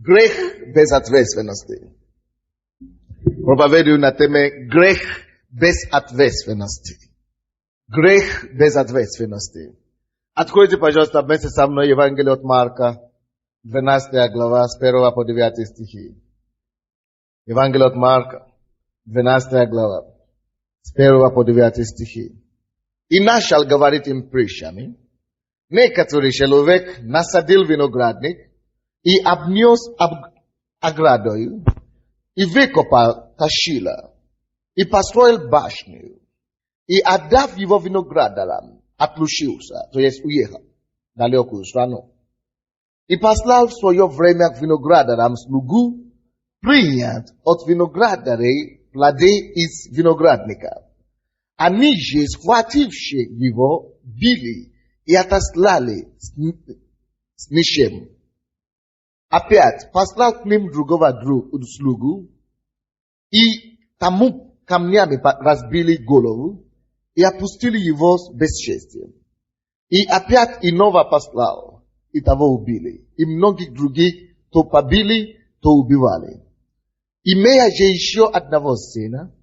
Грех безответственности. Проповедую на теме грех безответственности. Грех безответственности. Откройте, пожалуйста, вместе со мной Евангелие от Марка, 12 глава, с 1 по 9 стихи. Евангелие от Марка, 12 глава, с 1 по 9 стихи. И начал говорить им притчами. Некоторый человек насадил виноградник и обнес оградою, и выкопал тащила, и построил башню, и, отдав его виноградарам, отлучился, то есть уехал в далекую страну. И послал в свое время к виноградарам слугу принять от виноградарей плоды из виноградника. Они же, схватившие его, били и отослали с мечем. Опять послал к ним другого слугу, и тому камнями разбили голову и опустили его с бесчестием. И опять иного послал, и того убили. И многих других то побили, то убивали. Имея же еще одного сына,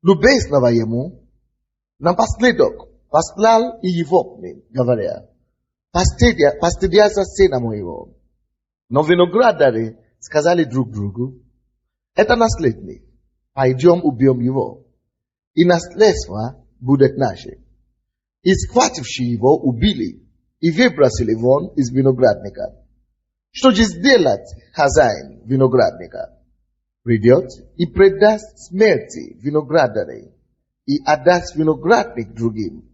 любезного ему, напоследок послал и его к ним, говоря: постыдятся сына моего. Но виноградари сказали друг другу: это наследник, пойдем убьем его, и наследство будет наше. И схватившие его убили и выбросили вон из виноградника. Что же сделать хозяин виноградника? Придет и предаст смерти виноградарей и отдаст виноградник другим.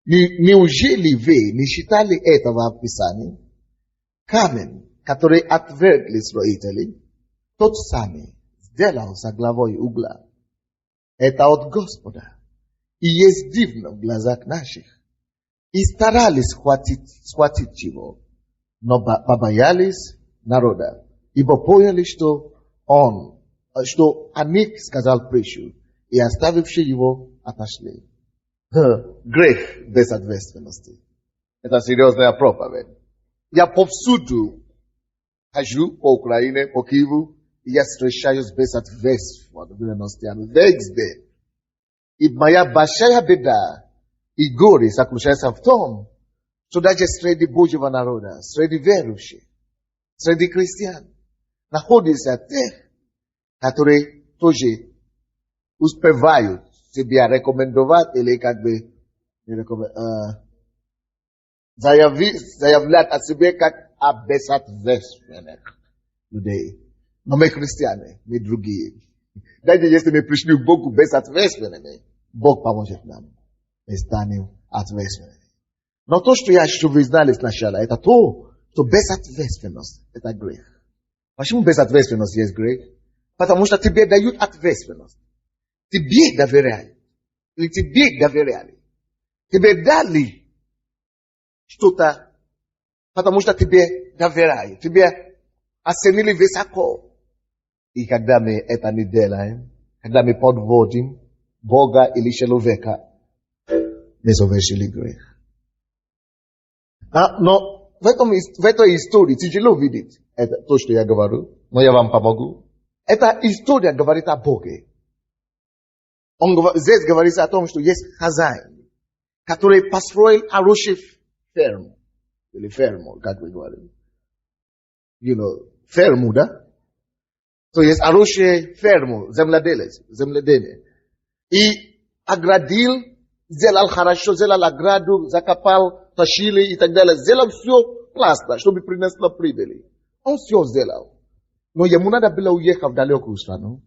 Неужели вы не считали этого в Писании? Камень, который отвергли строители, тот самый сделался главой угла. Это от Господа, и есть дивно в глазах наших. И старались схватить его, но побоялись народа, ибо поняли, что о них сказал притчу, и оставившие его отошли. Грех безответственности. Это серьезная проповедь. Я повсюду хожу по Украине, по Киеву, и я встречаюсь безответственными. Везде. И моя большая беда и горе заключается в том, что даже среди Божьего народа, среди верующих, среди христиан, находятся те, которые тоже успевают себя рекомендовать или заявлять о себе как о безответственных людей. Но мы христиане, мы другие. Даже если мы пришли к Богу безответственными, Бог поможет нам. Мы станем ответственными. Но то, что я хочу, вы знали сначала, это то, что безответственность – это грех. Почему безответственность есть грех? Потому что тебе дают ответственность. Тебе доверяют. Или тебе доверяли. Тебе дали что-то, потому что тебе доверяют. Тебе оценили высоко. И когда мы это не делаем, когда мы подводим Бога или человека, мы совершили грех. Но в этой истории тяжело видеть это, то, что я говорю, но я вам помогу. Эта история говорит о Боге. Здесь говорится о том, что есть хозяин, который построил хорошую ферму. Или ферму, как вы говорите. Ферму, да? То есть хорошую ферму, земледелие. И оградил, сделал хорошо, сделал ограду, закопал, тащили и так далее. Сделал все классно, чтобы принесло прибыли. Он все сделал. Но ему надо было уехать в далекую страну.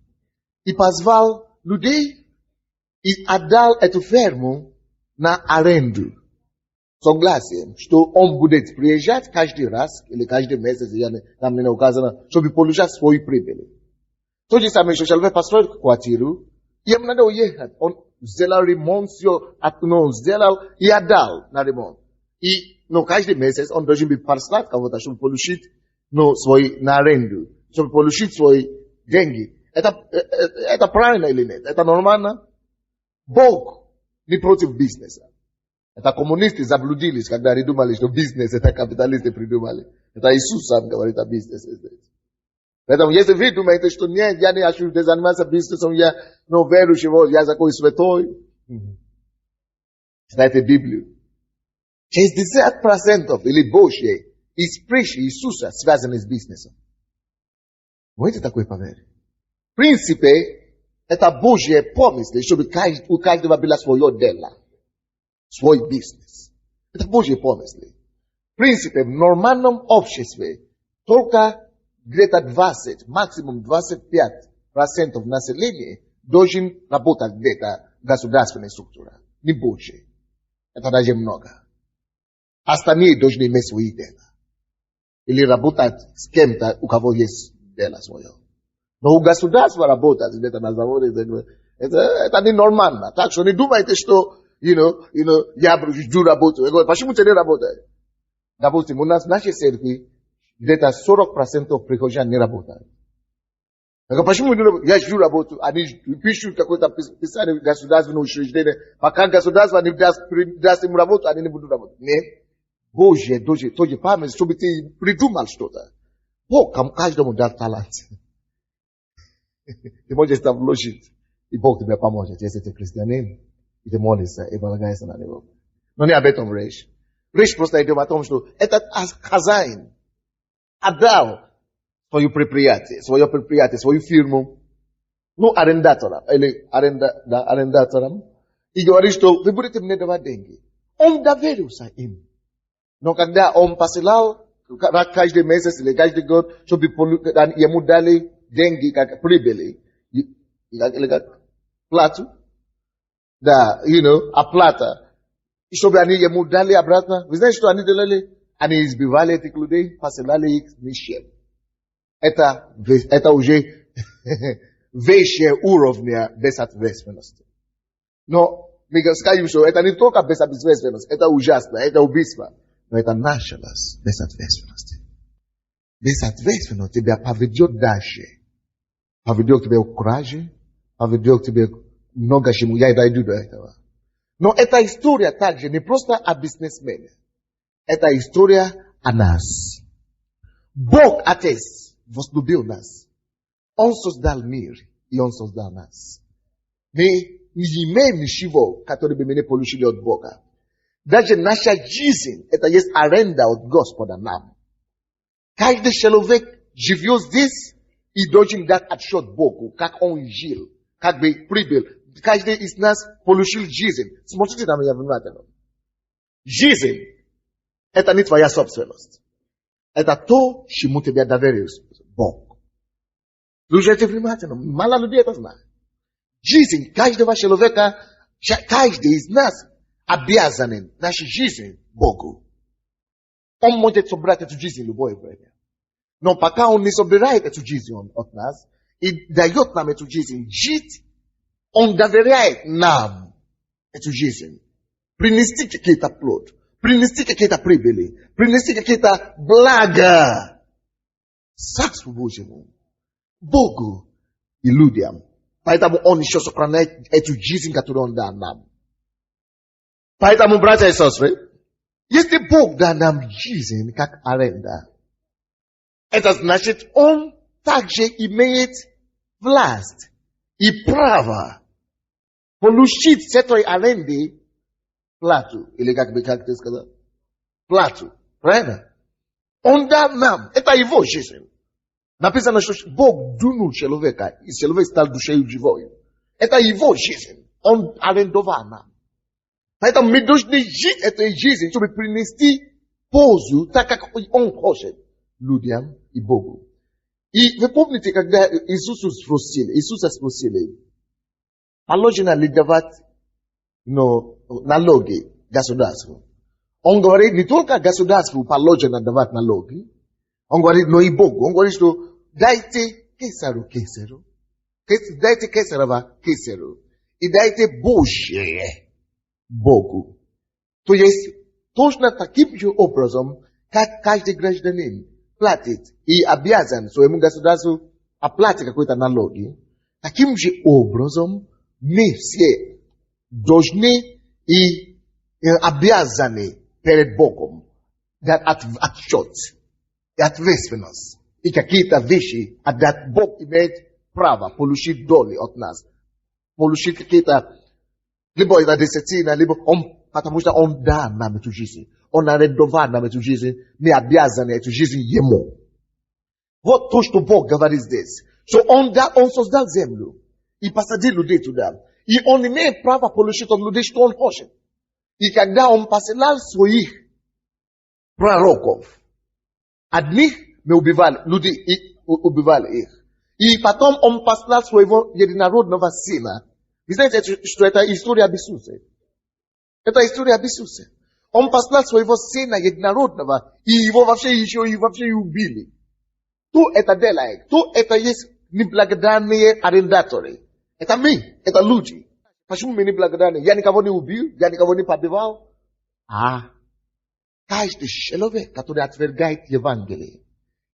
И позвал людей и отдал эту ферму на аренду. Согласием, что он будет приезжать каждый раз, или каждый месяц, там не указано, чтобы получать свои прибыли. То же самое, что человек построил квартиру, ему надо уехать. Он сделал ремонт, сделал и отдал на ремонт. И каждый месяц он должен послать кого-то, чтобы получить свой на аренду, чтобы получить свои деньги. Это правильно или нет? Это нормально? Бог не против бизнеса. Это коммунисты заблудились, когда они думали, что бизнес это капиталисты придумали. Это Иисус сам говорит о бизнесе здесь. Поэтому если вы думаете, что нет, я не хочу заниматься бизнесом, я верующий, я такой святой, читайте Библию. 60% или больше из притчи Иисуса связаны с бизнесом. Можете такое поверить? В принципе, это Божье помысл, чтобы у каждого было свое дело, свой бизнес. Это Божье помысл. В принципе, в нормальном обществе только где-то 20, максимум 25% населения должен работать где-то в государственной структуре. Не больше. Это даже много. Остальные должны иметь свои дела. Или работать с кем-то, у кого есть дело свое. Но у государства работать где-то на заводе, это ненормально. Так что не думайте, что, я жду работу. Я говорю, почему ты не работаешь? Допустим, у нас в нашей церкви где-то 40% прихожан не работают. Я говорю, почему не работают? Я жду работу. Они пишут какое-то писание в государственное учреждение. Пока государство не даст им работу, они не будут работать. Нет. Божье, тоже память, чтобы ты придумал что-то. Бог каждому дал талант. Ты можешь там вложить, и Бог тебе поможет, если ты христианин, и ты молишься, и полагаешься на Него. Но не об этом речь. Речь просто идет о том, что этот хозяин отдал свое предприятие, свою фирму, арендаторам, или арендаторам, и говорит, что вы будете мне давать деньги. Он доверился им. Но когда он посылал каждый месяц или каждый год, чтобы ему дали деньги, как прибыли, или как плату, оплата, и чтобы они ему дали обратно, вы знаете, что они делали? Они избивали этих людей, посылали их в нищет. Это уже выше уровня безответственности. Но мы скажем, что это не только безответственность, это ужасно, это убийство. Но это началось безответственности. Безответственность тебя поведет дальше. Поведет тебя к кураже, поведет тебя много чему. Я дойду до этого. Но эта история также не просто о бизнесмене. Это история о нас. Бог Отец возлюбил нас. Он создал мир, и Он создал нас. Мы не имеем ничего, которое бы мы не получили от Бога. Даже наша жизнь, это есть аренда от Господа нам. Каждый человек живет здесь и должен дать отчет Богу, как он жил, как бы прибыл. Каждый из нас получил жизнь. Смотрите на меня внимательно. Жизнь – это не твоя собственность. Это то, чему тебя доверил Бог. Слушайте внимательно. Мало людей это знает. Жизнь каждого человека, каждый из нас обязаны нашей жизни Богу. Он может собрать эту жизнь в любое время. Но пока Он не собирает эту жизнь от нас и дает нам эту жизнь жить, Он доверяет нам эту жизнь. Принести какие-то плод, принести какие-то прибыли, принести какие-то блага Царству Божьему, Богу и людям. Поэтому Он еще сохраняет эту жизнь, которую Он дал нам. Поэтому, братья и сестры, если Бог дал нам жизнь как аренда, это значит, Он также имеет власть и право получить с этой аренды плату. Или как ты сказал? Плату. Правильно? Он дал нам. Это Его жизнь. Написано, что Бог дунул человека, и человек стал душой живой. Это Его жизнь. Он арендовал нам. Поэтому мы должны жить этой жизнью, чтобы принести пользу, так как Он хочет людям и Богу. И вы помните, когда Иисуса спросили, положено ли давать налоги государству? Он говорит, не только государству положено давать налоги, он говорит, но и Богу. Он говорит, что дайте Кесару Кесару, дайте Кесарова Кесару, и дайте Божье Богу. То есть, точно таким же образом, как каждый гражданин платит и обязан своему государству оплатить какой-то налоги, таким же образом мы все должны и обязаны перед Богом дать отчет и ответственность и какие-то вещи, отдать Бог имеет право получить доли от нас. Получить какие-то, либо это десятина, либо он, потому что он дан нам эту жизнь. Он арендовал нам эту жизнь, мы обязаны эту жизнь ему. Вот то, что Бог говорит здесь. Что он создал землю и посадил людей туда. И он имеет право получить от людей, что он хочет. И когда он посылал своих пророков, одних мы убивали, люди и убивали их. И потом он послал своего единородного сына. Вы знаете, что это история об Иисусе? Это история об Иисусе. Он послал своего сына единородного, и его вообще еще и убили. Кто это делает? Кто это есть неблагодарные арендаторы? Это мы, это люди. Почему мы неблагодарны? Я никого не убил, я никого не побивал. Каждый человек, который отвергает Евангелие,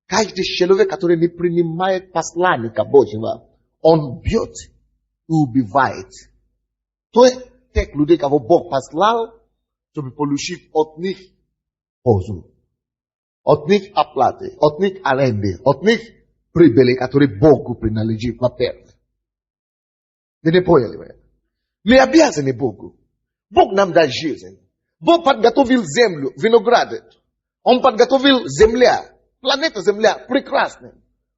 каждый человек, который не принимает посланника Божьего, он бьет и убивает. То есть тех людей, кого Бог послал, чтобы получить от них пользу, от них оплаты, от них аренды, от них прибыли, которые Богу принадлежит, во-первых. Вы не поняли вы? Мы обязаны Богу. Бог нам дал жизнь. Бог подготовил землю, виноград. Он подготовил земля, планета Земля, прекрасная.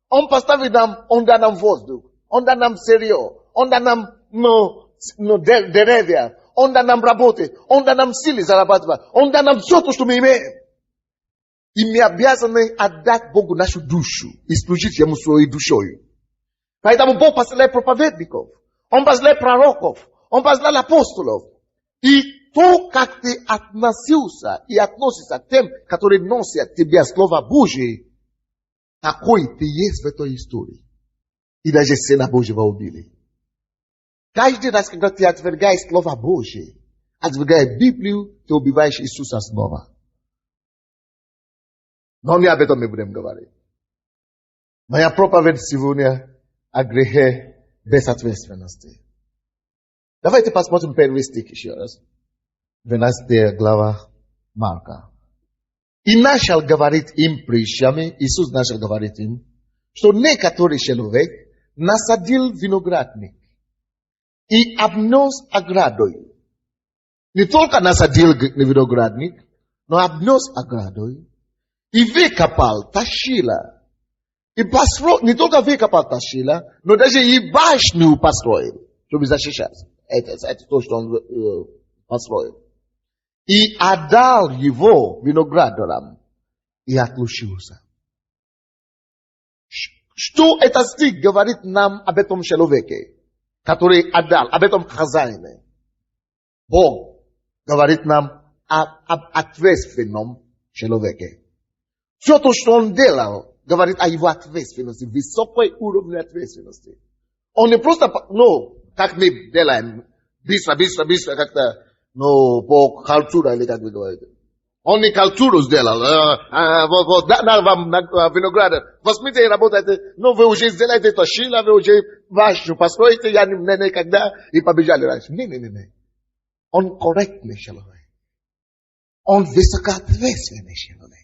Он поставил нам, он дал нам воздух, он дал нам сырье, он дал нам деревья, он дал нам работы, он дал нам силы зарабатывать, он дал нам все то, что мы имеем. И мы обязаны отдать Богу нашу душу и служить Ему своей душой. Поэтому Бог посылает проповедников, Он посылает пророков, Он посылает апостолов. И то, как ты относился и относишься к тем, которые носят тебе Слово Божие, такой ты есть в этой истории. И даже Сына Божьего убили. Каждый раз, когда ты отвергаешь Слово Божие, отвергаешь Библию, ты убиваешь Иисуса снова. Но не об этом мы будем говорить. Моя проповедь сегодня о грехе безответственности. Давайте посмотрим первый стих еще раз. 12 глава Марка. И начал говорить им притчами, Иисус начал говорить им, что некоторый человек насадил виноградник и обнес оградой. Не только насадил виноградник, но обнес оградой и выкопал, тащила. И построил, не только выкопал, тащила, но даже и башню построил, чтобы защищаться. Это то, что он построил. И отдал его виноградарам и отлучился. Что этот стих говорит нам об этом человеке, который отдал, об этом хозяине? Бог говорит нам об ответственном человеке. Все то, что он делал, говорит о его ответственности, высокой уровне ответственности. Он не просто, как мы делаем, быстро, как-то, по халтура, или как вы говорите. Он не халтуру сделал, дал вам виноград, возьмите и работайте, вы уже сделаете то шило, вы уже вашу построите, я никогда, и побежали раньше. Не. Он корректный человек. Он высокоответственный человек.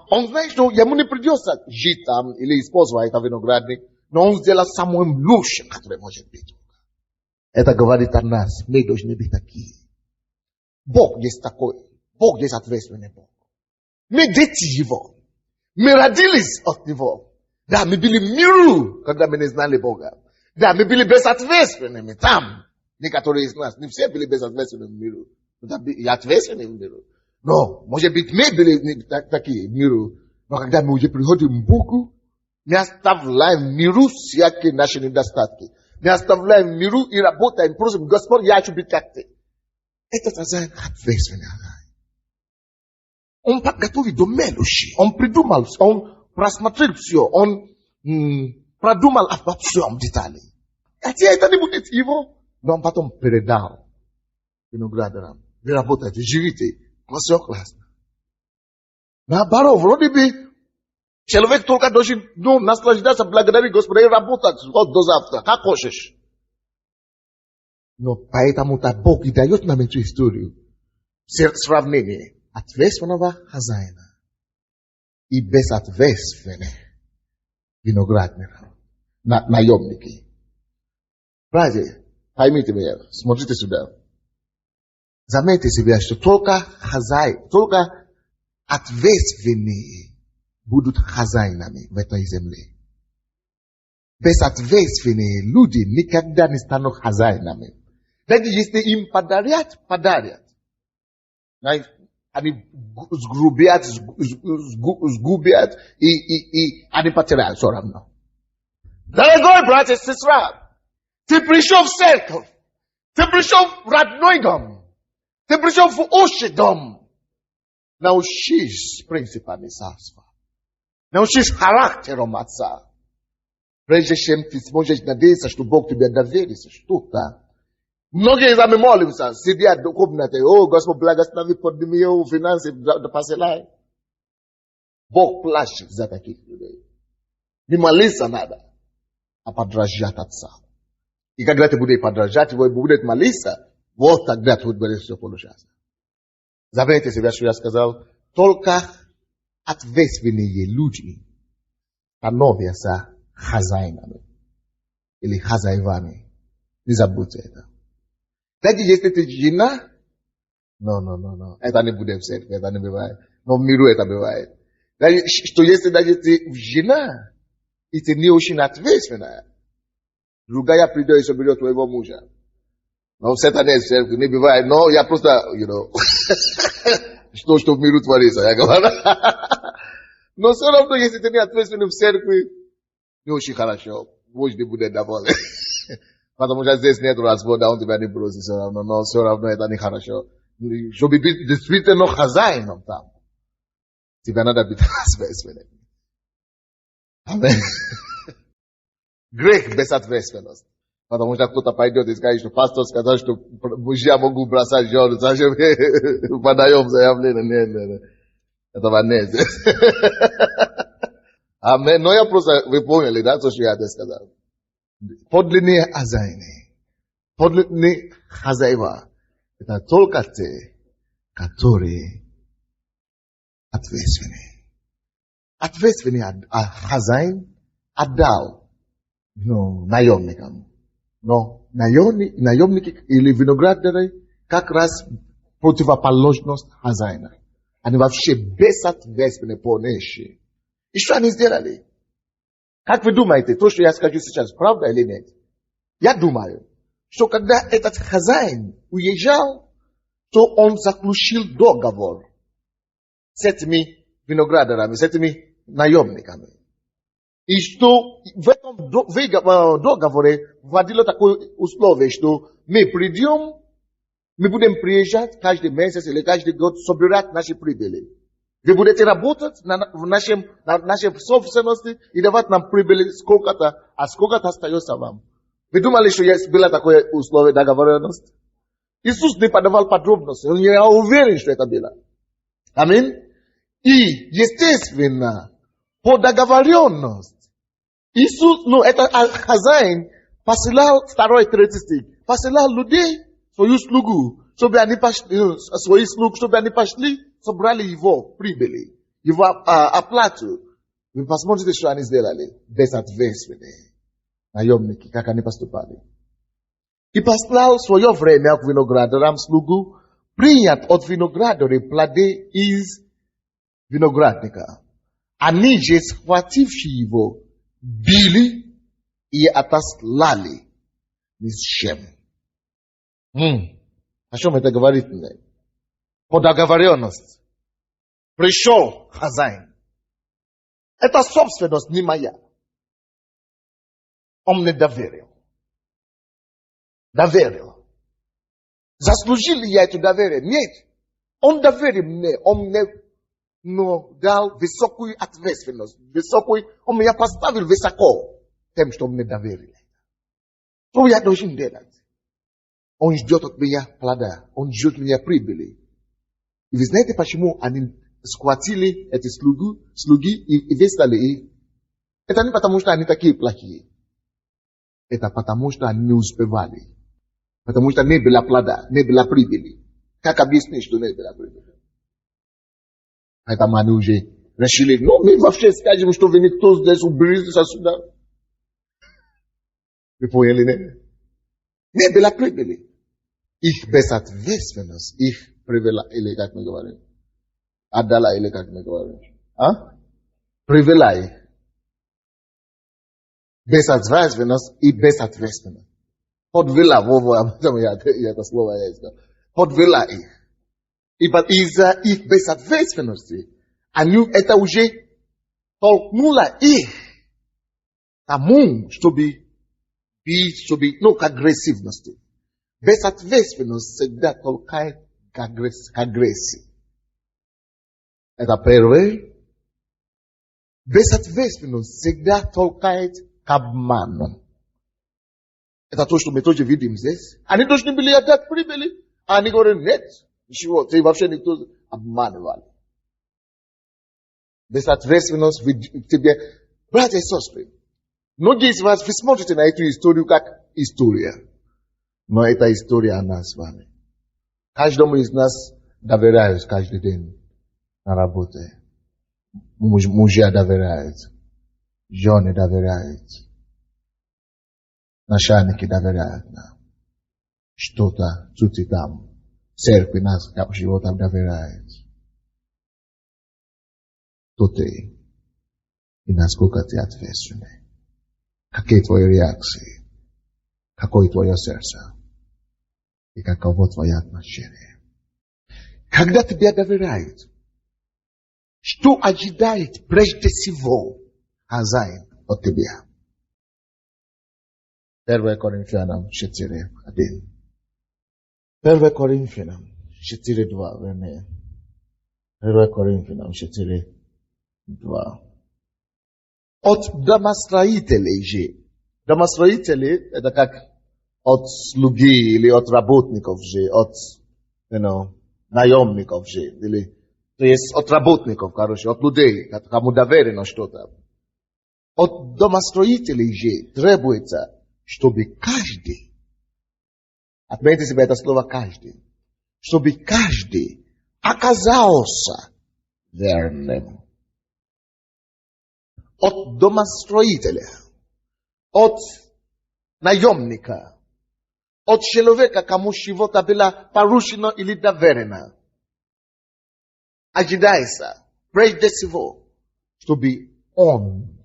Он знает, что ему не придется жить там или использовать это виноградник, но он сделал самым лучшим, который может быть. Это говорит о нас. Мы должны быть такие. Бог есть такой. Бог есть ответственный Бог. Мы дети Его. Мы родились от Него. Да, мы были в миру, когда мы не знали Бога. Да, мы были безответственными там. Некоторые из нас, не все были безответственны в миру. И ответственны в миру. Но, может быть, мы были такие в миру. Но когда мы уже приходим к Богу, мы оставляем в миру всякие наши недостатки. Мы оставляем в миру и работаем. Просим, Господь, я хочу быть как ты. Это хозяин ответственный. Он подготовил до мелочи. Он придумал, он просмотрел все. Он продумал обо всем детали. Хотя это не будет его. Но он потом передал виноградарам. Вы работаете, живите. Все классно. Наоборот, вроде бы человек только должен наслаждаться, благодарить Господа и работать до завтра, как хочешь. Но поэтому-то Бог и дает нам эту историю. Сравнение ответственного хозяина и безответственные виноградника, наемники. Братья, поймите меня, смотрите сюда. Заметьте себе, что только ответственные будут хозяинами в этой земле. Безответственные люди никогда не станут хозяинами. Даже если им подарят. Они сгубят, и они потеряют все равно. Дорогой брат и сестра, ты пришел в церковь, ты пришел в родной дом, ты пришел в общий дом. Научись принципами царства. Научись характером отца. Прежде чем ты сможешь надеяться, что Бог тебе доверится что-то. Многие из нами молимся, сидят в комнате, о, Господь, благослови, подними его финансы, посылай. Бог плачет за таких людей. Не молиться надо, а подражать отца. И когда ты будешь подражать его и будешь молиться, вот тогда тут будет все получаться. Заметьте себе, что я сказал, только ответственные люди становятся хозяинами или хозяевами. Не забудьте это. Даже если ты жена, это не будет в церкви, это не бывает. Но в миру это бывает. Что если даже ты жена, и ты не очень ответственная, другая придет и соберет твоего мужа. Но в сатане в церкви не бывает, но я просто, что в миру творится, я говорю. Но все равно, если ты не ответственный в церкви, не очень хорошо, муж не будет доволен. Потому что здесь нет развода, он тебя не бросит все равно, но все равно это нехорошо. Чтобы быть действительно хозяином там, тебе надо быть ответственным. Аминь. Грех без ответственности. Потому что кто-то пойдет и скажет, что пастор сказал, что мужья могут бросать жену, зачем подаем заявление? Нет. Этого нет. Аминь. Но я просто, вы поняли, да, то, что я сказал. Подлинные хозяева, это только те, которые ответственны. Ответственный хозяин отдал наемникам. Но наемники или виноградари как раз противоположность хозяина. Они вообще безответственны полнейшие. И что они сделали? Как вы думаете, то, что я скажу сейчас, правда или нет? Я думаю, что когда этот хозяин уезжал, то он заключил договор с этими виноградарями, с этими наемниками. И что в этом договоре вводило такое условие, что мы придем, мы будем приезжать каждый месяц или каждый год собирать наши прибыли. Вы будете работать в нашей собственности и давать нам прибыли сколько-то, а сколько-то остается вам. Вы думали, что было такое условие договоренности? Иисус не подавал подробности, но я уверен, что это было. Аминь. И, естественно, по договоренности, Иисус, это хозяин, посылал, 2-3 стих, посылал людей, свою слугу, чтобы они пошли, своих слуг, чтобы они пошли, собрали его прибыли, его оплату. Вы посмотрите, что они сделали. Безответственные наемники, как они поступали. И послал свое время к виноградарям слугу, принят от виноградарей плоды из виноградника. Они же, схвативши его, били и отослали ни с чем. О чем это говорит мне? По договоренности. Пришел хозяин. Это собственность не моя. Он мне доверил. Заслужил ли я это доверие? Нет. Он доверил мне. Он мне дал высокую ответственность. Он меня поставил высоко тем, что он мне доверил. Что я должен делать? Он ждет от меня плода. Он ждет от меня прибыли. И вы знаете, почему они схватили эти слуги и выслали их? Это не потому, что они такие плохие. Это потому, что они не успевали. Потому что не было плода, не было прибыли. Как объяснить, что не было прибыли? Поэтому они уже решили, ну, мы вообще скажем, что вы никто здесь уберется сюда. Вы поняли, не? Не была прибыли. Их безответственность, их привела, или как мы говорим, отдала, или как мы говорим, привела их. Безответственность и безответственность. Подвела, я это слово я искал. Подвела их. И из-за их безответственности, это уже толкнуло их тому, чтобы к агрессивности. Безответственность всегда толкает к агрессии. Это первое. Безответственность всегда толкает к обману. Это то, что мы тоже видим здесь. Они должны были отдать прибыли. А они говорят, нет, ничего, ты вообще никто обманывали. Безответственность в тебе. Братья и сестры, многие из вас, вы смотрите на эту историю как история. Но это история о нас с вами. Каждому из нас доверяют каждый день на работе. Мужья доверяют. Жены доверяют. Начальники доверяют нам. Что-то тут и там. Церкви нас животом доверяет. Кто ты? И насколько ты ответственный? Какие твои реакции? Какое твое сердце? И каково твое отношение? Когда тебе доверяют, что ожидает прежде всего хозяин от тебя? 1 Коринфянам 4:1. 1 Коринфянам 4:2, вернее. 1 Коринфянам 4:2. От домостроителей же. Домостроители — это как от слуги или от работников же, от, наемников же, или, то есть от работников, от людей, кому доверено что-то. От домостроителей же требуется, чтобы каждый, отметьте себе это слово каждый, чтобы каждый оказался верным. От домостроителя, от наемника, от человека, кому чего-то было поручено или доверено. Ожидается, прежде всего, чтобы он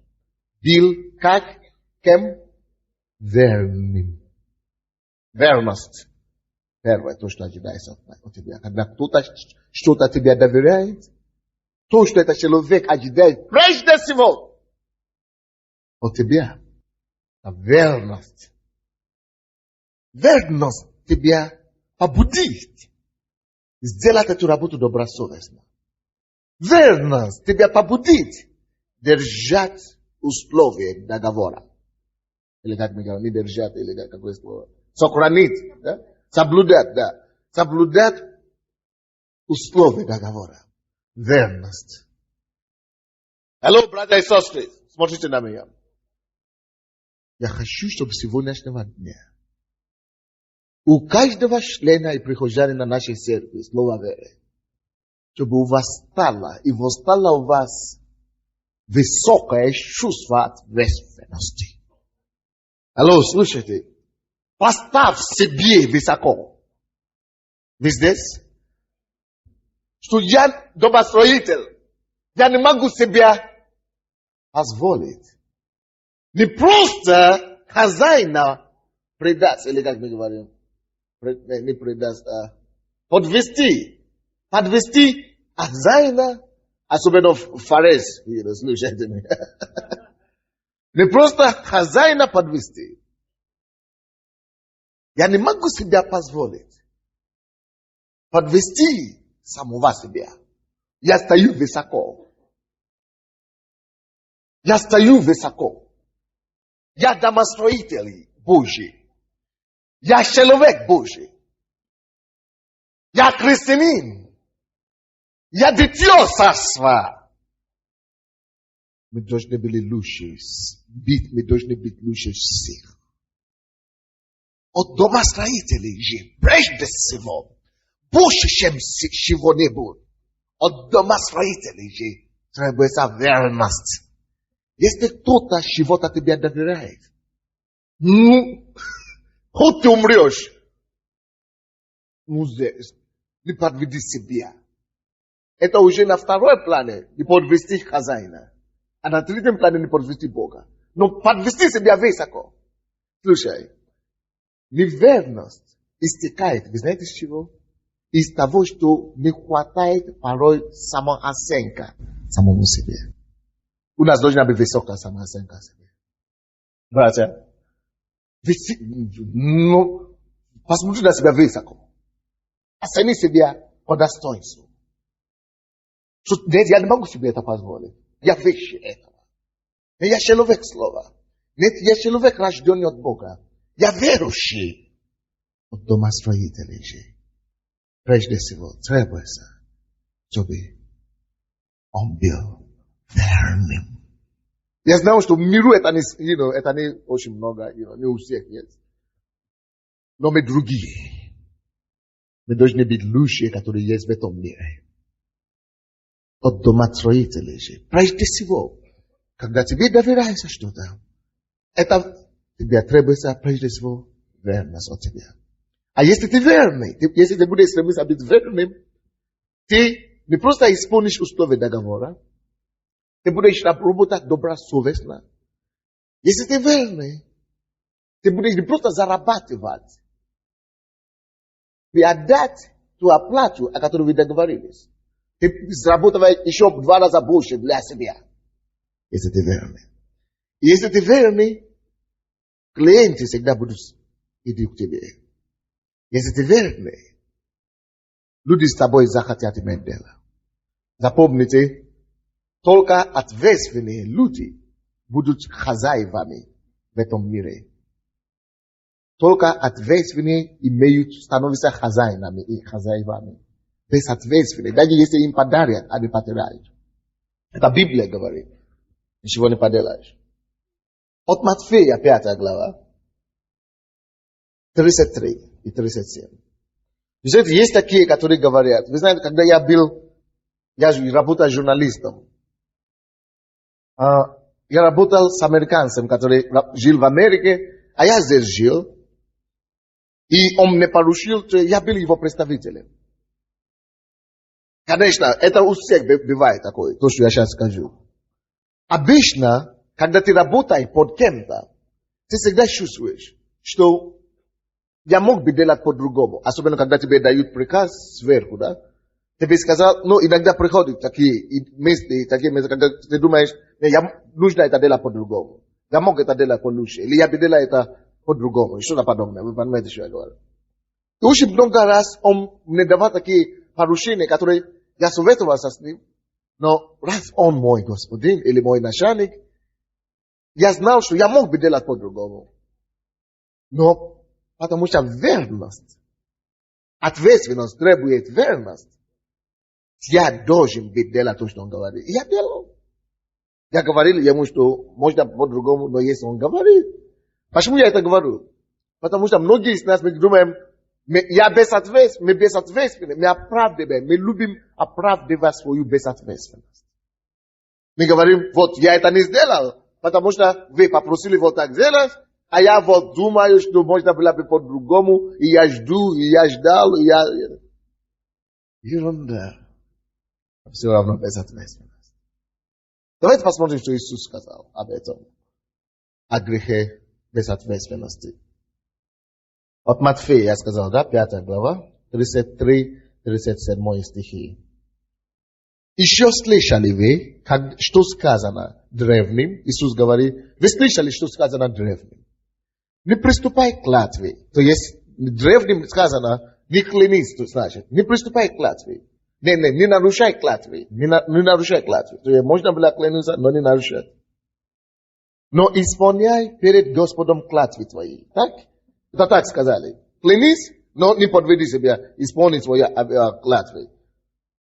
был как кем? Верным. Верность. Первое, то, что ожидается от тебя. Когда кто-то что-то тебе доверяет, то, что этот человек ожидает, прежде всего, от тебя. Верность. Верность тебя побудит сделать эту работу добросовестно. Верность тебя побудит держать условия договора. Или как мы говорим, не держать, или какое слово? Сохранить, да? Соблюдать, да. Соблюдать условия договора. Верность. Алло, братья и сестры, смотрите на меня. Я хочу, чтобы сегодняшнего дня у каждого члена и прихожанина нашей церкви слово веры, чтобы у вас стало и восстало у вас высокое чувство ответственности. Алло, слушайте. Поставь себе высоко. Вы здесь? Что я домостроитель. Я не могу себе позволить. Не просто хозяина предать, или как мы говорим, не предать, а подвести хозяина, особенно в Фарес, слушайте меня. Не просто хозяина подвести. Я не могу себе позволить подвести самого себя. Я стою высоко. Я стою высоко. Я домостроитель Божий. Я человек Божий. Я христианин. Я дитё царства. Мы должны быть лучше. Мы должны быть лучше всех. От домостроителей же, прежде всего, больше, чем чего-нибудь, от домостроителей же Trebuie să верность. Este кто-то, чего-то тебе доверяет. Ну, хоть ты умрешь. Ну, не подведи себя. Это уже на второй плане не подвести хозяина. А на третьем плане не подвести Бога. Но подвести себя высоко. Слушай, неверность истекает, вы знаете с чего? Из того, что не хватает порой самооценка самому себе. У нас должна быть высокая самооценка себе. Братья, ну, посмотри на себя высоко. Оцени себя по достоинству. Нет, я не могу себе это позволить. Я выше этого. Я человек слова. Нет, я человек, рожденный от Бога. Я верующий от домостроителей же. Прежде всего, требуется, чтобы он был верным. Я знаю, что в миру это не очень много, не у всех есть. Но мы другие. Мы должны быть лучшие, которые есть в этом мире. От домостроителей же. Прежде всего, когда тебе доверяется что-то, это тебе требуется прежде всего верность от тебя. А если ты верный, если ты будешь стремиться быть верным, ты не просто исполнишь условия договора, ты будешь работать добросовестно. Если ты верный, ты будешь не просто зарабатывать, и отдать ту оплату, о которой вы договорились. Ты заработаешь еще в 2 раза больше для себя, если ты верный. И если ты верный, клиенты всегда будут идти к тебе. Если ты верный, люди с тобой захотят иметь дело. Запомните, только ответственные люди будут хозяевами в этом мире. Только ответственные становятся хозяинами и хозяевами. Безответственные, даже если им подарят, они потеряют. Это Библия говорит. Ничего не поделаешь. От Матфея, 5 глава, 33 и 37. Вы знаете, есть такие, которые говорят. Вы знаете, когда я работал журналистом. Я работал с американцем, который жил в Америке, а я здесь жил. И он мне поручил, что я был его представителем. Конечно, это у всех бывает такое, то, что я сейчас скажу. Обычно, когда ты работаешь под кем-то, ты всегда чувствуешь, что я мог бы делать по-другому. Особенно, когда тебе дают приказ сверху, да? Тебе сказал, ну, иногда приходят такие места, когда ты думаешь, нужно это делать по-другому. Я мог это делать получше. Или я бы делал это по-другому. Что-то подобное. Вы понимаете, что я говорю? И очень много раз он мне давал такие поручения, которые я советовался с ним. Но раз он мой господин или мой начальник, я знал, что я мог бы делать по-другому. Но потому что верность, ответственность требует верность. Я должен быть делать то, что он говорит. И я делал. Я говорил ему, что можно по-другому, но если он говорит. Почему я это говорю? Потому что многие из нас, мы думаем, я безответственный, мы безответственны, мы оправдываем, мы любим оправдывать свою безответственность. Мы говорим, вот я это не сделал, потому что вы попросили вот так сделать, а я вот думаю, что можно было бы по-другому, и я жду, и я ждал, и я... Ерунда. Все равно безответственность. Давайте посмотрим, что Иисус сказал об этом. О грехе безответственности. От Матфея я сказал, да, 5 глава, 33-37 стихи. Еще слышали вы, что сказано древним? Иисус говорит, вы слышали, что сказано древним? Не приступай к клятве. То есть, древним сказано, не клянись, то значит, не приступай к клятве. Не нарушай клятвы. Не нарушай клятвы. То есть, можно было клянуться, но не нарушать. Но исполняй перед Господом клятвы твои. Так? Это так сказали. Клянись, но не подведи себя, исполни свои клятвы.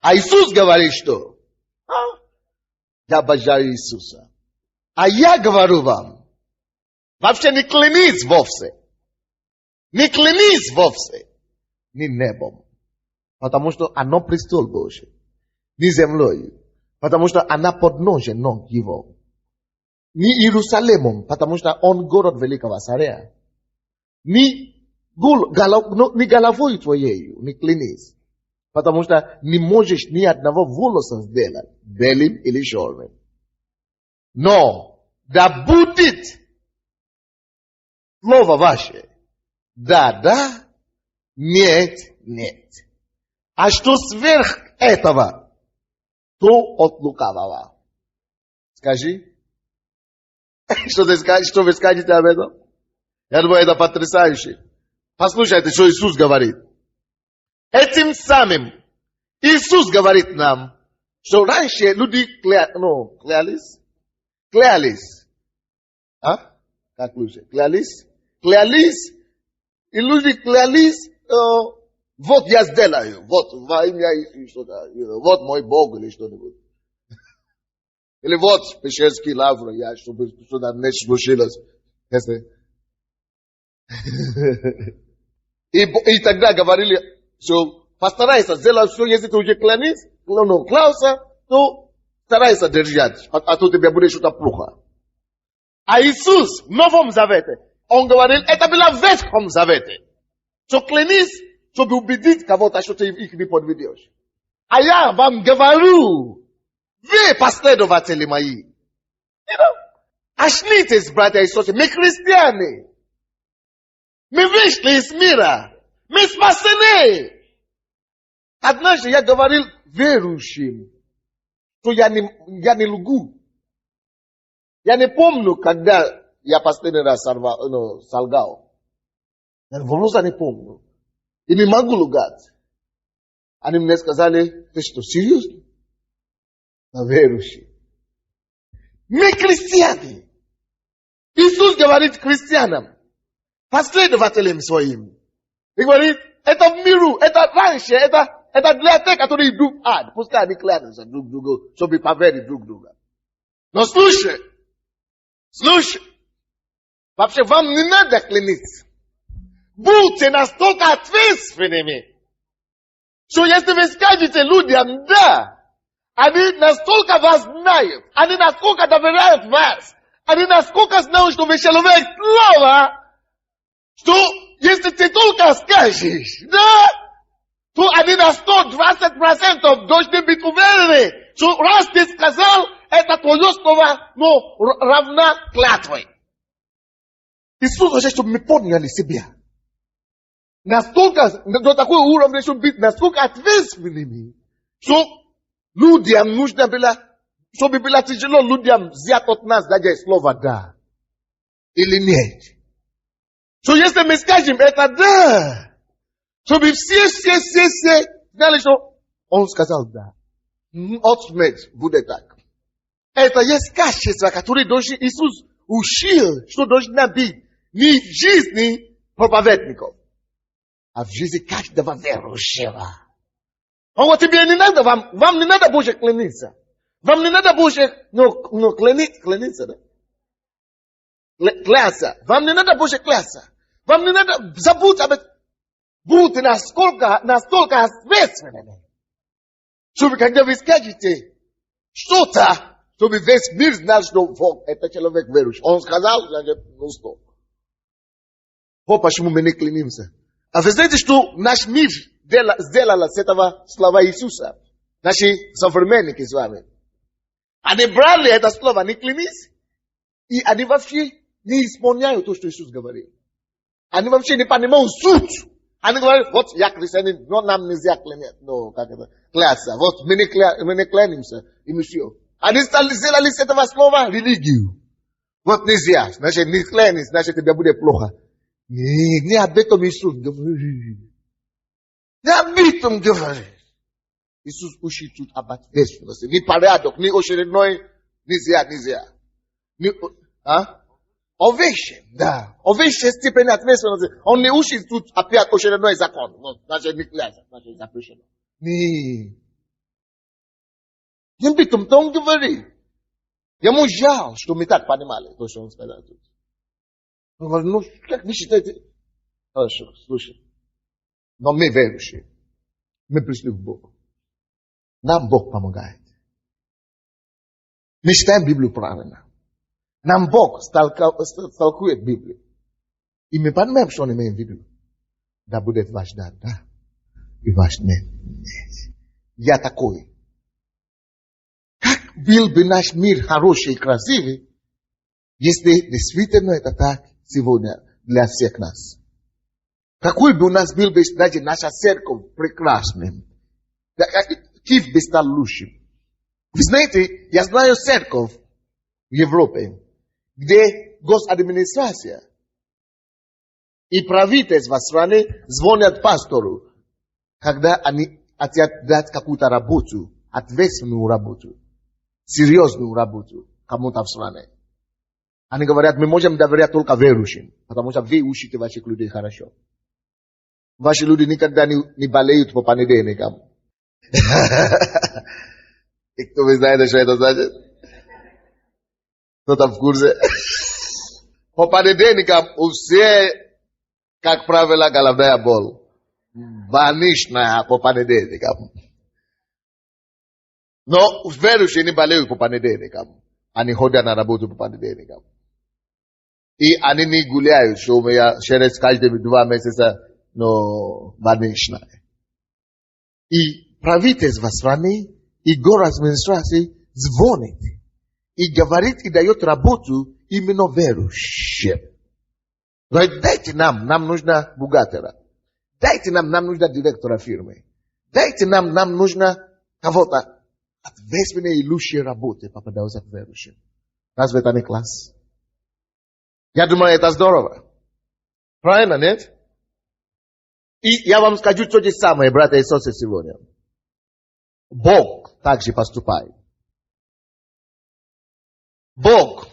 А Иисус говорит, что? Я обожаю Иисуса. А я говорю вам, вообще не клянись вовсе. Не клянись вовсе. Ни небом. Потому что оно престол Божий. Ни землей. Потому что она подножие ног его. Не Иерусалимом, потому что он город великого царя. Не головой твоей, не клянись. Потому что не можешь ни одного волоса сделать, белым или черным. Но да будет слово ваше. Да, да, нет, нет. А что сверх этого, то от лукавого. Скажи. Что вы скажете об этом? Я думаю, это потрясающе. Послушайте, что Иисус говорит. Этим самым Иисус говорит нам, что раньше люди клялись. А? Как лучше? Клялись, и люди клялись, вот я сделаю, вот во имя что-то, вот мой Бог или что-нибудь. Или вот Печерский лавр, чтобы что-то не случилось. И тогда говорили, что постарайся сделать все, если ты уже клялся, то старайся держать, а то тебе будет что-то плохо. А Иисус в Новом Завете, он говорил, это было в Ветхом Завете. Что клянись, чтобы убедить кого-то, что ты их не подведешь. А я вам говорю, вы последователи мои. Очнитесь, братья и сестры, мы христиане. Мы вышли из мира. Мы спасены. Однажды я говорил верующим, что я не лгу. Я не помню, когда я последний раз солгал. Я просто не помню. И не могу лгать. Они мне сказали, ты что, серьезно? Я верующий. Мы христиане. Иисус говорит христианам, последователям своим. И говорит, это в миру, это раньше, это для тех, которые идут в ад. Пускай они клянутся друг другу, чтобы поверить друг друга. Но слушай, вообще вам не надо кляниться. Будьте настолько ответственными, что если вы скажете людям «да», они настолько вас знают, они настолько доверяют вас, они настолько знают, что вы человек слова, что если ты только скажешь «да», то они на 120% должны быть уверены, что раз ты сказал, это твое слово, но равна клятвой. Иисус хочет, чтобы мы поняли себя. Настолько, до такой уровня, чтобы быть настолько ответственными, что людям нужно было, чтобы было тяжело людям взять от нас даже слово «да» или «нет». Что если мы скажем это «да», чтобы все знали, что он сказал «да». Отметь будет так. Это есть качество, которое Иисус учил, что должно быть не в жизни проповедников, а в жизни каждого верующего. Он говорит, тебе не надо, вам не надо больше кляниться. Вам не надо больше, кляниться, да? Клясться. Вам не надо больше клясться. Вам не надо забудь об этом. Будьте настолько ответственными, чтобы когда вы скажете что-то, чтобы весь мир знал, что это человек верующий. Он сказал, значит, ну стоп. Вот почему мы не клянемся. А вы знаете, что наш мир сделал с этого слова Иисуса? Наши современники с вами. Они брали это слово, не клянись. И они вообще не исполняют то, что Иисус говорил. Они вообще не понимают суть. Они говорят, вот я христианин, но нам нельзя клясться. Вот мы не кланяемся, и все. Они сделали с этого слова религию. Вот нельзя, значит не клянись, значит тебе будет плохо. Не об этом Иисус говорит. Не об этом говорит. Иисус учит тут об ответственности. Не порядок, не очередной, нельзя. Овещи, да. Овещи степень ответственности. Он не учит тут опять очередной закон. Значит не клясться, значит запрещено. Не об этом-то он говорит. Ему жаль, что мы так понимали то, что он сказал тут. Он говорит, ну, как вы считаете? Хорошо, слушай. Но мы верующие. Мы пришли к Богу. Нам Бог помогает. Мы читаем Библию правильно. Нам Бог столкует Библию. И мы понимаем, что Он имеет в виду. Да будет ваш да, да. И ваш нет, нет. Я такой. Как был бы наш мир хороший и красивый, если действительно это так сегодня для всех нас? Какой бы у нас был бы, даже наша церковь прекрасным? Киев бы стал лучшим. Вы знаете, я знаю церковь в Европе, где госадминистрация и правительство страны звонят пастору, когда они хотят дать какую-то работу, ответственную работу, серьезную работу кому-то в стране. Они говорят, мы можем доверять только верующим, потому что вы учите ваших людей хорошо. Ваши люди никогда не болеют по понедельникам. И кто вы знаете, что это значит? Кто там в курсе? По понедельникам у всех, как правило, головная боль. Больничная по понедельникам. Но верующие не болеют по понедельникам. Они ходят на работу по понедельникам. И они не гуляют, что у меня через каждые 2 месяца, но больничная. И правительство страны и госадминистрации звонит и говорит и дает работу именно верующим. Говорит, дайте нам нужно бухгалтера. Дайте нам нужно директора фирмы. Дайте нам нужно кого-то ответственной и лучшей работы попадаются к верующим. Разве это не класс? Я думаю, это здорово. Правильно, нет? И я вам скажу то же самое, братья и сестры, сегодня. Бог также поступает. Бог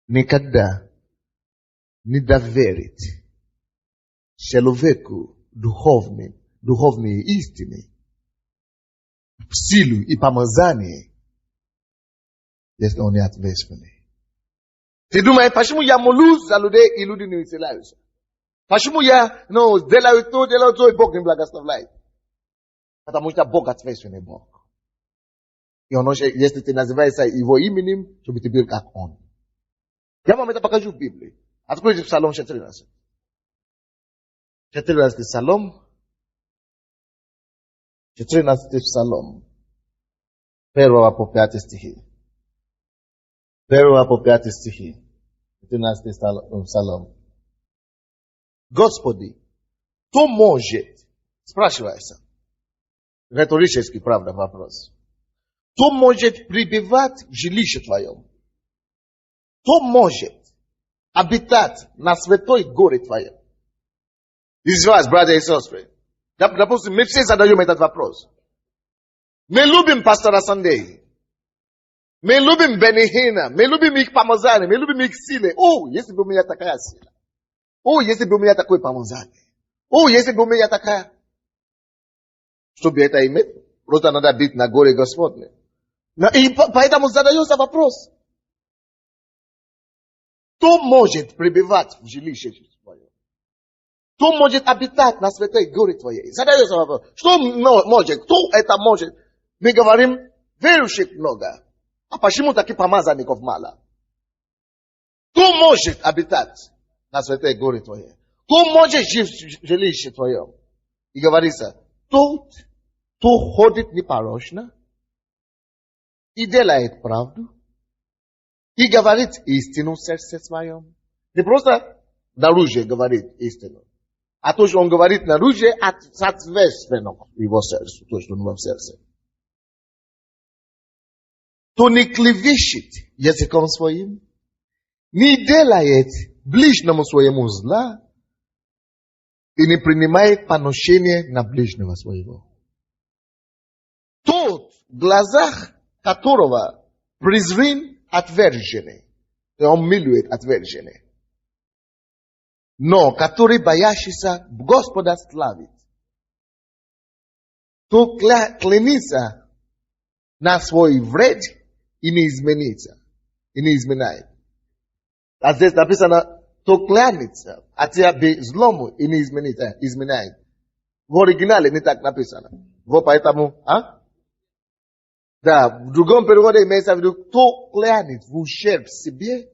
никогда не доверит человеку духовные истины, силу и помазание, если он не ответственный. Ты думаешь, почему я молюсь за людей, и люди не исцеляются? Почему я делаю то, и Бог не благословляет? Потому что Бог ответственный Бог. И он, если ты называешься его именем, чтобы ты был как он. Я вам это покажу в Библии. Откройте Псалом 14. 14 Псалом. 14 Псалом. 1 по 5 стихи. 1 по 5 стихи. 14 Псалом. Господи, кто может, спрашивается, риторический, правда, вопрос. Кто может пребывать в жилище твоем? Кто может обитать на святой горе твоем? Из вас, братья и сестры. Допустим, мы все задаем этот вопрос. Мы любим пастора Сандей. Мы любим Бенихина. Мы любим их помазание. Мы любим их силы. О, если бы у меня такая сила. О, если бы у меня такое помазание. О, если бы у меня такая. Чтобы это иметь, просто надо быть на горе Господне. И поэтому задается вопрос. Кто может пребывать в жилище твоем? Кто может обитать на святой горе твоей? Задается вопрос. Что может? Кто это может? Мы говорим, верующих много. А почему таких помазанников мало? Кто может обитать на святой горе твоей? Кто может жить в жилище твоем? И говорится, тот, кто ходит непорочно и делает правду, и говорит истину в сердце своем. Не просто наружу говорит истину, а то, что он говорит наружу, соответственно его сердцу, то, что у него в сердце. То не клевещет языком своим, не делает ближнему своему зла и не принимает поношение на ближнего своего. Тот, в глазах которого презрен отверженный, он милует отверженный, но который боящийся Господа славит, то клянется на свой вред и не изменится, и не изменяет. А здесь написано, то клянется, а тебя злому и не изменяет. В оригинале не так написано. Вот поэтому, Да, в другом переводе имеется в виду, кто клянет в ущерб себе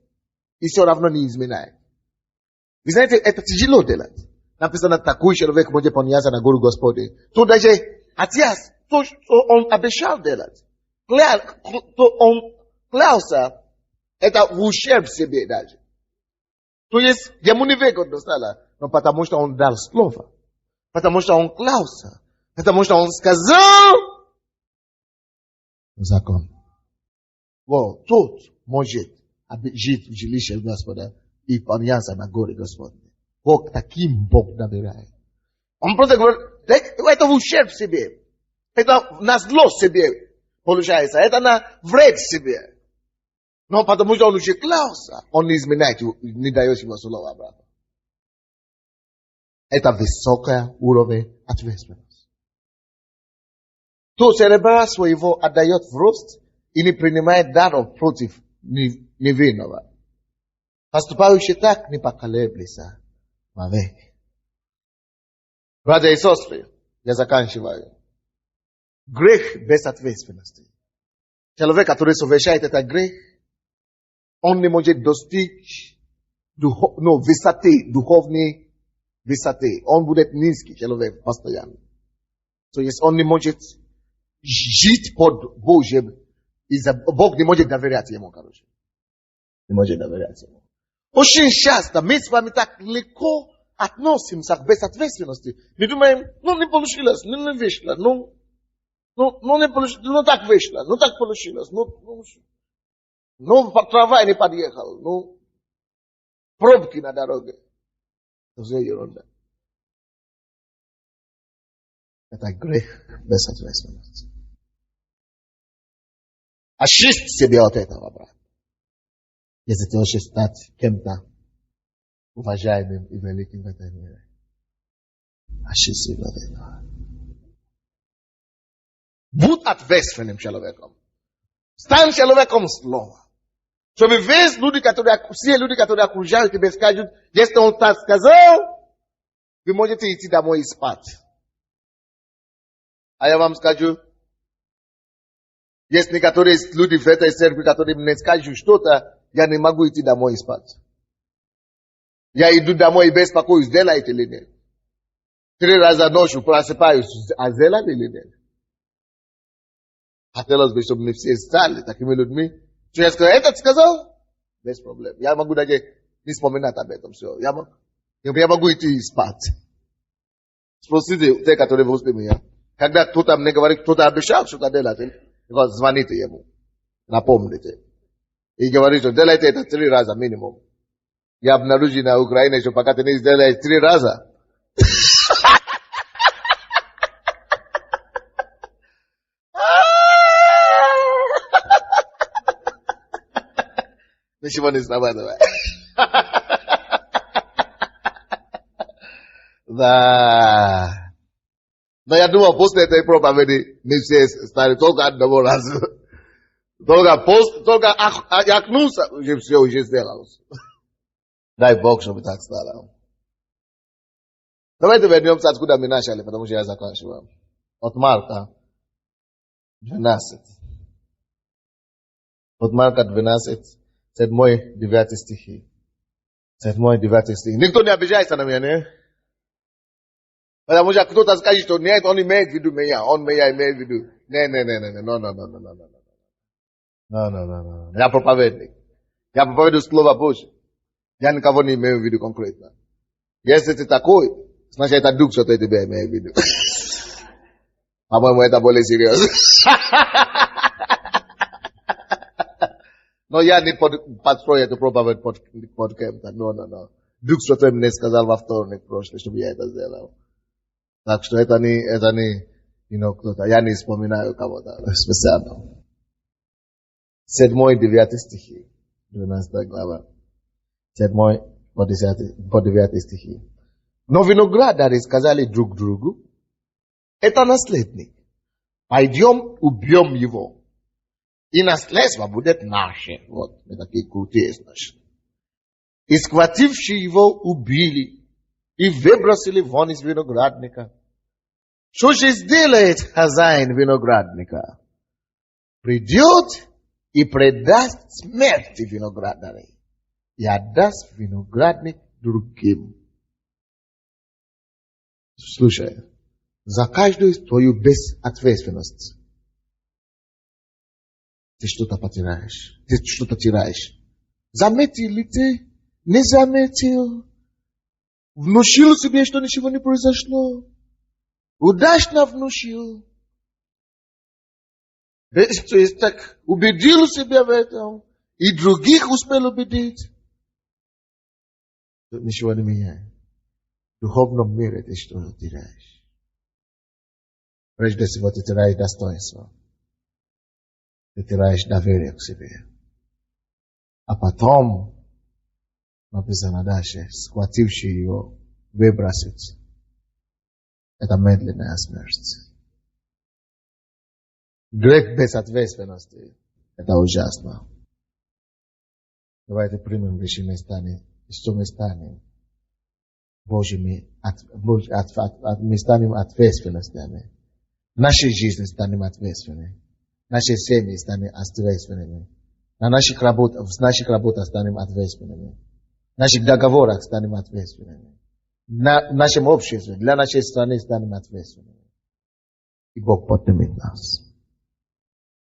и все равно не изменяет. Вы знаете, это тяжело делать. Написано, такой человек может подняться на гору Господи. То даже отец, то, что он обещал делать. То он клялся, это в ущерб себе даже. То есть, ему не выгодно стало, но потому что он дал слово. Потому что он клялся. Потому что он сказал закон. Вот, тот может жить в жилище Господа и подняться на горе Господне. Бог таким Бог набирает. Он просто говорит, это в ущерб себе. Это на зло себе получается. Это на вред себе. Но потому что он уже клялся, он не изменяет, не дает его слово обратно. Это высокий уровень ответственности. Кто серебра своего отдает в рост и не принимает даров против невинного. Поступающий так не поколеблется вовеки. Братья и сестры, я заканчиваю. Грех без ответственности. Человек, который совершает этот грех, он не может достичь высоты, духовной высоты. Он будет низкий человек постоянно. То есть он не может жить под Божьим, Бог не может доверять ему, короче. Не может доверять ему. Очень часто мы с вами так легко относимся к безответственности. Мы думаем, не получилось, не вышло, не получилось, так вышло, так получилось, трамвай не подъехал, пробки на дороге. Это все ерунда. Это грех безответственности. Очисть себя от этого, брат. Если ты хочешь стать кем-то уважаемым и великим в этом мире. Очисть себя от этого. Будь ответственным человеком. Стань человеком слова. Чтобы все люди, которые окружают тебя, скажут, если он так сказал, вы можете идти домой и спать. А я вам скажу, есть некоторые люди в этой церкви, которые мне скажут что-то, я не могу идти домой и спать. Я иду домой и беспокоюсь, делает или нет. 3 раза ночью просыпаюсь, а сделали или нет. Хотелось бы, чтобы не все стали такими людьми. Что я сказал, этот сказал? Без проблем. Я могу даже не вспоминать об этом все. Я могу идти и спать. Спросите те, которые возле меня. Когда кто-то мне говорит, кто-то обещал что-то делать, звоните ему. Напомните. И говорит, что делайте это 3 раза минимум. Я обнаружил на Украине, что пока ты не сделаешь 3 раза. Ничего не срабатывает. Да. Но я думал, после этой проповеди мы все стали только одного раза. Только окнулся, уже все уже сделалось. Дай Бог, чтобы так стало. Давайте вернемся, откуда мы начали, потому что я заканчиваю. От Марка 12. От Марка 12. 7-9 стихи. 7-9 стихи. Никто не обижается на меня, не? Потому что кто-то скажет, что нет, он имеет в виду меня. Он меня имеет в виду. Не. Я проповедник. Я проповедую Слово Божье. Я никого не имею в виду конкретно. Если ты такой, значит это Дух что-то тебя имеет в виду. По-моему, это более серьезно. Но я не подстрою эту проповедь под кем-то. No. Дух что-то мне сказал во вторник прошлый, чтобы я это сделал. Так что это не, кто-то. Я не вспоминаю кого-то специально. 7-9 стихи. 12 глава. 7-9 стихи. Но виноградари сказали друг другу, это наследник. Пойдем, убьем его. И наследство будет наше. Вот, мы такие крутые, значит. И схвативши его, убили. И выбросили вон из виноградника. Что же сделает хозяин виноградника? придет и предаст смерти виноградарей и отдаст виноградник другим. Слушай, за каждую твою безответственность ты что-то потеряешь. Ты что-то теряешь. Заметил ли ты? Не заметил? Внушил себе, что ничего не произошло? Удачно внушил? То есть так убедил себя в этом и других успел убедить? Тут ничего не меняет. В духовном мире ты что теряешь? Прежде всего ты теряешь достоинство. Ты теряешь доверие к себе. А потом, написано дальше, схвативший его, выбросить. Это медленная смерть. Грех без ответственности. Это ужасно. Давайте примем решение станем. Что мы станем? Божьими, мы станем ответственными. В нашей жизни станем ответственными. В нашей семье станем ответственными. В наших работах станем ответственными. В наших договорах станем ответственными. В нашем обществе, для нашей страны станем ответственными. И Бог поднимет нас.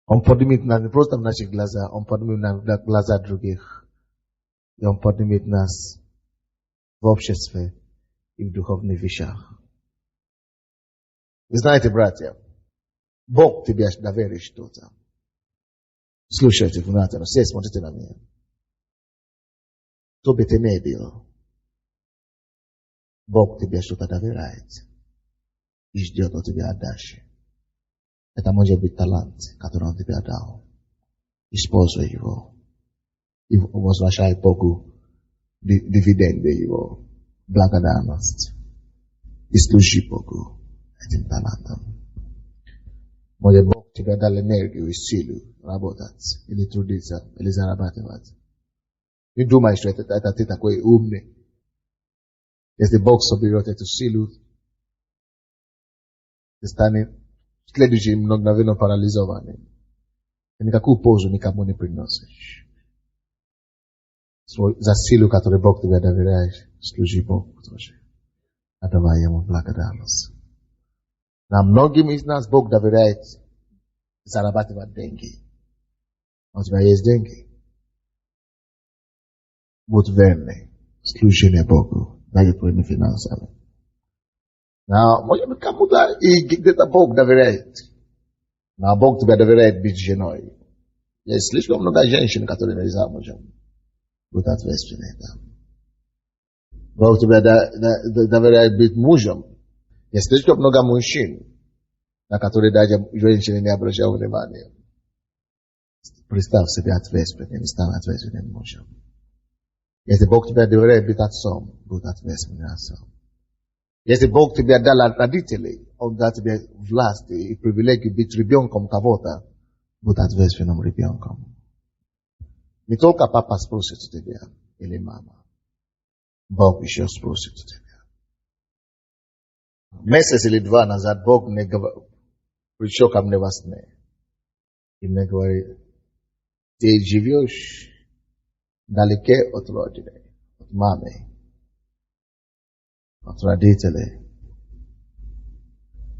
Он поднимет нас не просто в наших глазах, Он поднимет нас в глаза других. И Он поднимет нас в обществе и в духовных вещах. Вы знаете, братья, Бог тебе доверит что-то. Слушайте внимательно, все смотрите на меня. Кто бы ты ни был, Бог тебе что-то доверяет и ждет от тебя отдачи. Это может быть талант, который Он тебе дал. Используй его. И возвращай Богу дивиденды его, благодарность. И служи Богу этим талантом. Может, Бог тебе дал энергию и силу работать, или трудиться, или зарабатывать. Не думай, что это ты такой умный. Если Бог соберет эту силу, ты станешь в следующем мгновенно парализованным. И никакую пользу никому не приносишь. За силу, которую Бог тебе доверяет, служи Богу тоже. Отдавай Ему благодарность. На многим из нас Бог доверяет зарабатывать деньги. У тебя есть деньги. Будь верный. Служи Богу. Дай твоими финансами. Может быть, кому-то и где-то Бог доверяет. Но Бог тебя доверяет быть женой. Есть слишком много женщин, которые не замужем. Будь ответственный там. Бог тебя доверяет быть мужем. Есть слишком много мужчин, на которые даже женщины не обращают внимания. Представь себе ответственным, стань ответственным мужем. Если Бог тебя доверяет быть отцом, будь ответственным отцом. Если Бог тебе дал родителей, Он дал тебе власть и привилегию быть ребенком кого-то, будь ответственным ребенком. Не только папа спросит у тебя или мама. Бог еще спросит у тебя. Месяц или два назад Бог пришел ко мне во сне. И мне говорит, ты живешь далеко от родины, от мамы, от родителей.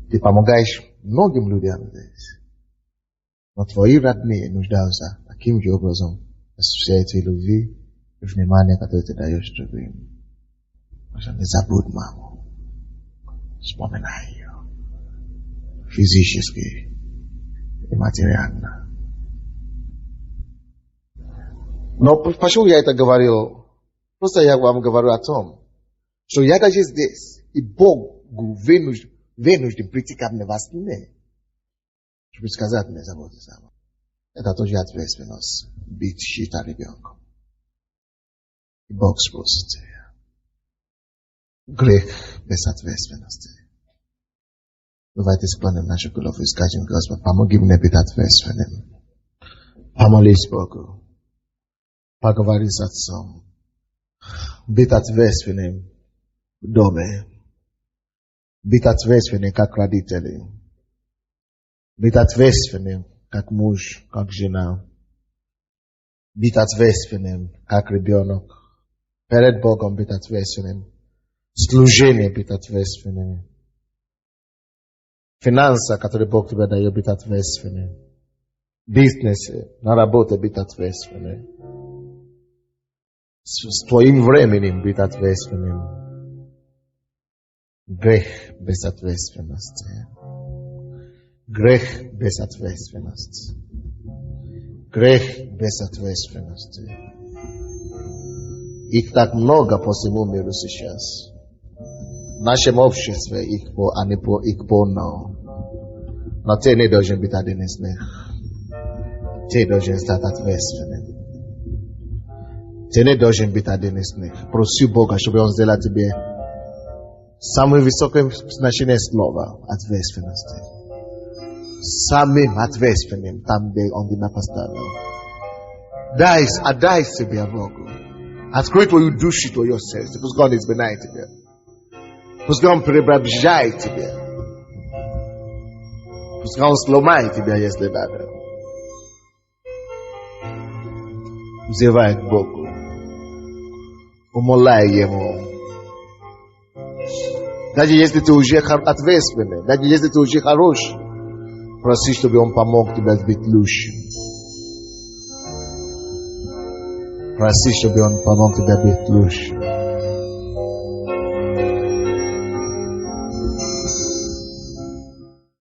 Ты помогаешь многим людям здесь. Но твои родные нуждаются таким же образом в всей этой любви и внимания, которое ты даешь другим. Не забудь маму. Вспоминай ее. Физически и материально. Но почему я это говорил? Просто я вам говорю о том, что я даже здесь, и Бог вынужден прийти ко мне во сне, чтобы сказать мне заботиться о вас. Это тоже ответственность быть чьим-то ребенком. И Бог спросит тебя. Грех без ответственности. Давайте склоним наши головы и скажем, Господь, помоги мне быть ответственным. Помолись Богу. Поговори с Отцом. Быть ответственным в доме. Быть ответственным как родители. Быть ответственным как муж, как жена. Быть ответственным, как ребенок. Перед Богом быть ответственным. Служение быть ответственным. Финансы, которые Бог тебе дает, быть ответственным. Бизнесе, на работе быть ответственным. С твоим временем быть ответственным. Грех без ответственности. Грех без ответственности. Грех без ответственности. Их так много по всему миру сейчас. В нашем обществе их полно. Но ты не должен быть один из них. Ты должен стать ответственным. Ты не должен быть один из них. Проси Бога, чтобы Он сделал тебе самое высокое значение слова ответственности. Самым ответственным там, где Он тебя поставил. Отдай себе Богу. Открой твою душу, твое сердце. Пусть Он изменяет тебя. Пусть Он преображает тебя. Пусть Он сломает тебя, если надо. Взывай к Богу. Умоляй Ему. Даже если ты уже ответственный, даже если ты уже хорош, проси, чтобы Он помог тебе быть лучше. Проси, чтобы Он помог тебе быть лучше.